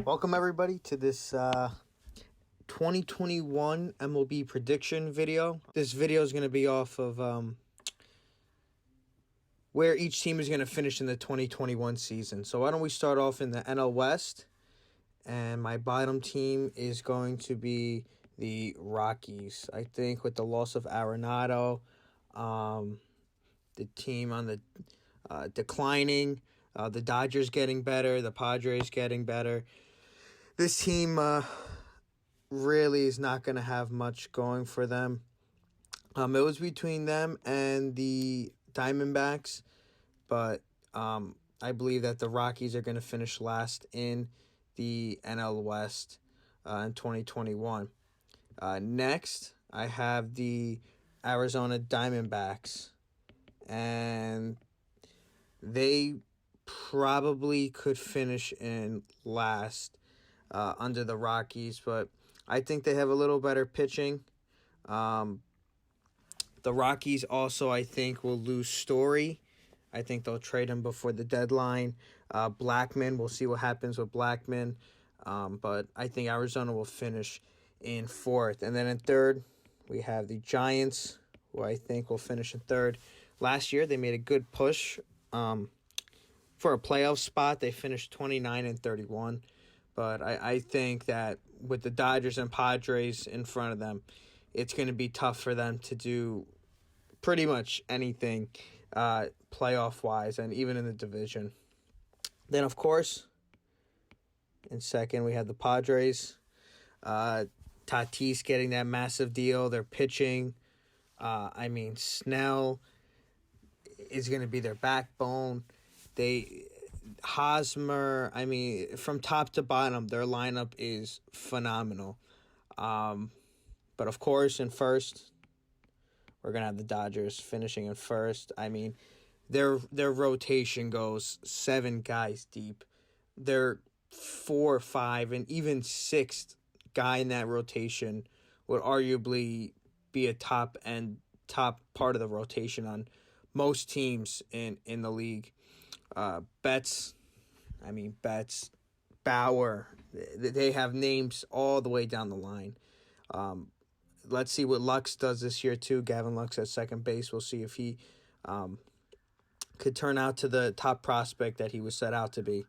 Welcome everybody to this 2021 MLB prediction video. This video is going to be off of where each team is going to finish in the 2021 season. So why don't we start off in the NL West? And my bottom team is going to be the Rockies. I think with the loss of Arenado, the team on the declining, the Dodgers getting better, the Padres getting better. This team really is not going to have much going for them. It was between them and the Diamondbacks, but I believe that the Rockies are going to finish last in the NL West in 2021. Next, I have the Arizona Diamondbacks, and they probably could finish in last under the Rockies, but I think they have a little better pitching. The Rockies also, I think, will lose Story. I think they'll trade him before the deadline. Blackman, we'll see what happens with Blackman. But I think Arizona will finish in fourth. And then in third, we have the Giants, who I think will finish in third. Last year, they made a good push for a playoff spot. They finished 29-31. But I think that with the Dodgers and Padres in front of them, it's going to be tough for them to do pretty much anything playoff-wise and even in the division. Then, of course, in second, we have the Padres. Tatis getting that massive deal. They're pitching. Snell is going to be their backbone. Hosmer, from top to bottom, their lineup is phenomenal. But of course, in first, we're going to have the Dodgers finishing in first. Their rotation goes 7 guys deep. Their 4, 5, and even 6th guy in that rotation would arguably be a top part of the rotation on most teams in the league. Betts, Bauer, they have names all the way down the line. Let's see what Lux does this year too. Gavin Lux at second base. We'll see if he could turn out to the top prospect that he was set out to be.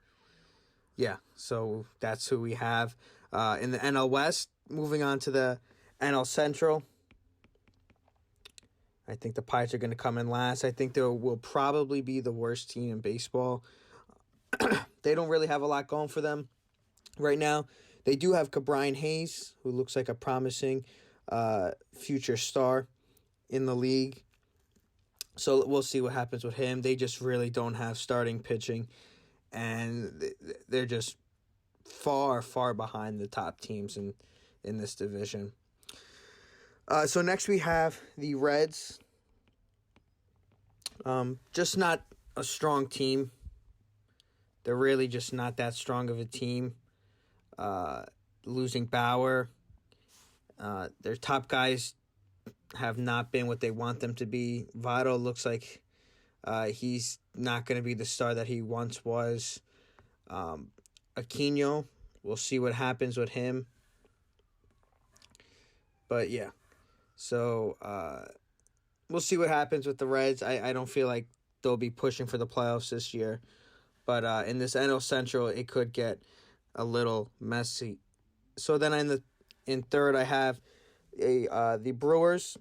Yeah, so that's who we have in the NL West. Moving on to the NL Central. I think the Pirates are going to come in last. I think they will probably be the worst team in baseball. They don't really have a lot going for them right now. They do have Ke'Bryan Hayes, who looks like a promising future star in the league. So we'll see what happens with him. They just really don't have starting pitching, and they're just far, far behind the top teams in this division. So next we have the Reds. Just not a strong team. They're really just not that strong of a team. Losing Bauer. Their top guys have not been what they want them to be. Votto looks like he's not going to be the star that he once was. Aquino, we'll see what happens with him. But yeah. So, we'll see what happens with the Reds. I don't feel like they'll be pushing for the playoffs this year. But in this NL Central, it could get a little messy. So then in third, I have the Brewers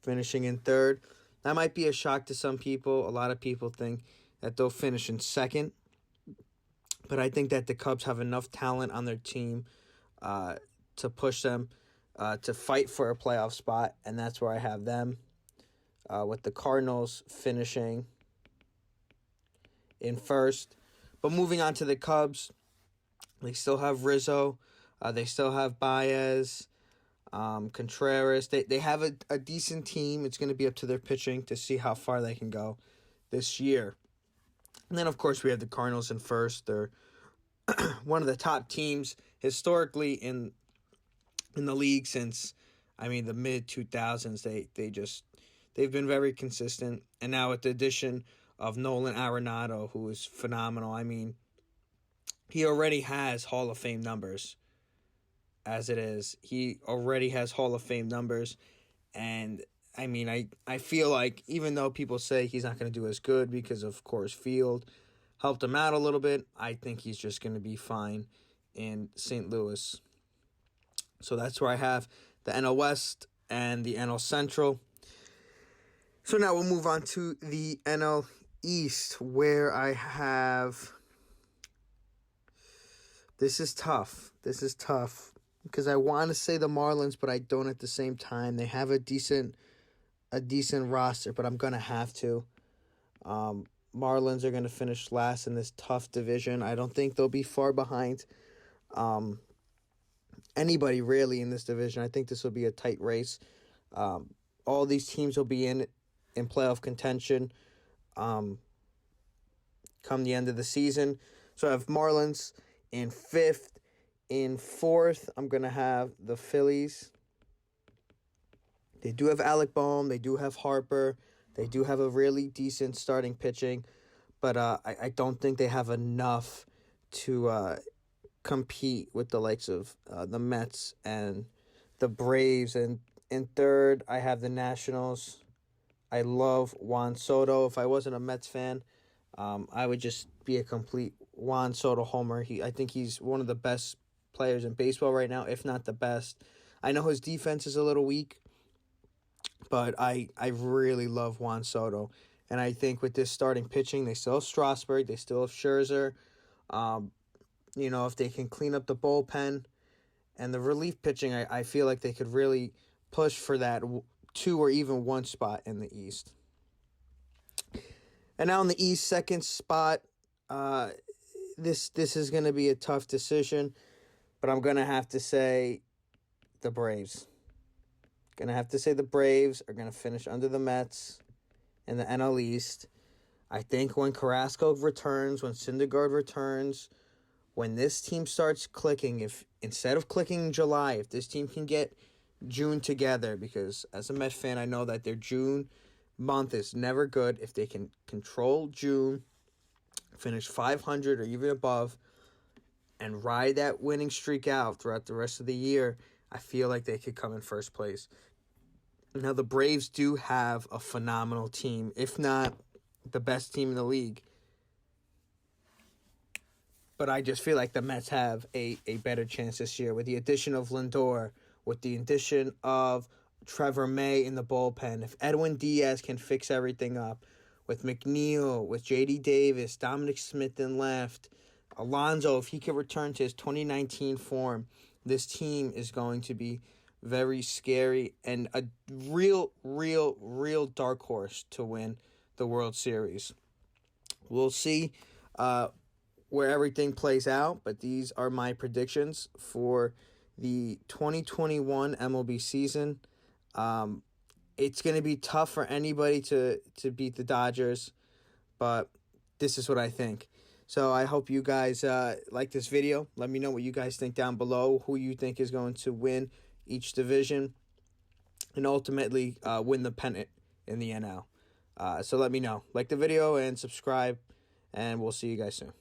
finishing in third. That might be a shock to some people. A lot of people think that they'll finish in second. But I think that the Cubs have enough talent on their team to push them to fight for a playoff spot, and that's where I have them, with the Cardinals finishing in first. But moving on to the Cubs, they still have Rizzo, they still have Baez, Contreras. They have a decent team. It's going to be up to their pitching to see how far they can go this year. And then, of course, we have the Cardinals in first. They're one of the top teams historically in the league since, the mid-2000s. They've been very consistent. And now with the addition of Nolan Arenado, who is phenomenal. he already has Hall of Fame numbers as it is. He already has Hall of Fame numbers. And I mean, I feel like even though people say he's not going to do as good because, of course, Field helped him out a little bit, I think he's just going to be fine in St. Louis. So that's where I have the NL West and the NL Central. So now we'll move on to the NL East, where I have... This is tough because I want to say the Marlins, but I don't at the same time. They have a decent roster, but I'm going to have to. Marlins are going to finish last in this tough division. I don't think they'll be far behind anybody really in this division. I think this will be a tight race. All these teams will be in playoff contention come the end of the season. So I have Marlins in 5th. In 4th, I'm going to have the Phillies. They do have Alec Bohm. They do have Harper. They do have a really decent starting pitching. But I don't think they have enough to compete with the likes of the Mets and the Braves. And in 3rd, I have the Nationals. I love Juan Soto. If I wasn't a Mets fan, I would just be a complete Juan Soto homer. I think he's one of the best players in baseball right now, if not the best. I know his defense is a little weak, but I really love Juan Soto. And I think with this starting pitching, they still have Strasburg, they still have Scherzer. If they can clean up the bullpen and the relief pitching, I feel like they could really push for that 2 or even 1 spot in the East. And now in the East, 2nd spot, this is going to be a tough decision, but I'm going to have to say the Braves. Going to have to say the Braves are going to finish under the Mets in the NL East. I think when Carrasco returns, when Syndergaard returns, when this team starts clicking, if instead of clicking in July, if this team can get June together, because as a Met fan, I know that their June month is never good. If they can control June, finish 500 or even above, and ride that winning streak out throughout the rest of the year, I feel like they could come in first place. Now, the Braves do have a phenomenal team, if not the best team in the league. But I just feel like the Mets have a better chance this year with the addition of Lindor, with the addition of Trevor May in the bullpen. If Edwin Diaz can fix everything up, with McNeil, with J.D. Davis, Dominic Smith in left, Alonso, if he can return to his 2019 form, this team is going to be very scary and a real dark horse to win the World Series. We'll see where everything plays out, but these are my predictions for the 2021 MLB season. It's going to be tough for anybody to beat the Dodgers, but this is what I think. So I hope you guys like this video. Let me know what you guys think down below, who you think is going to win each division and ultimately win the pennant in the NL. So let me know. Like the video and subscribe, and we'll see you guys soon.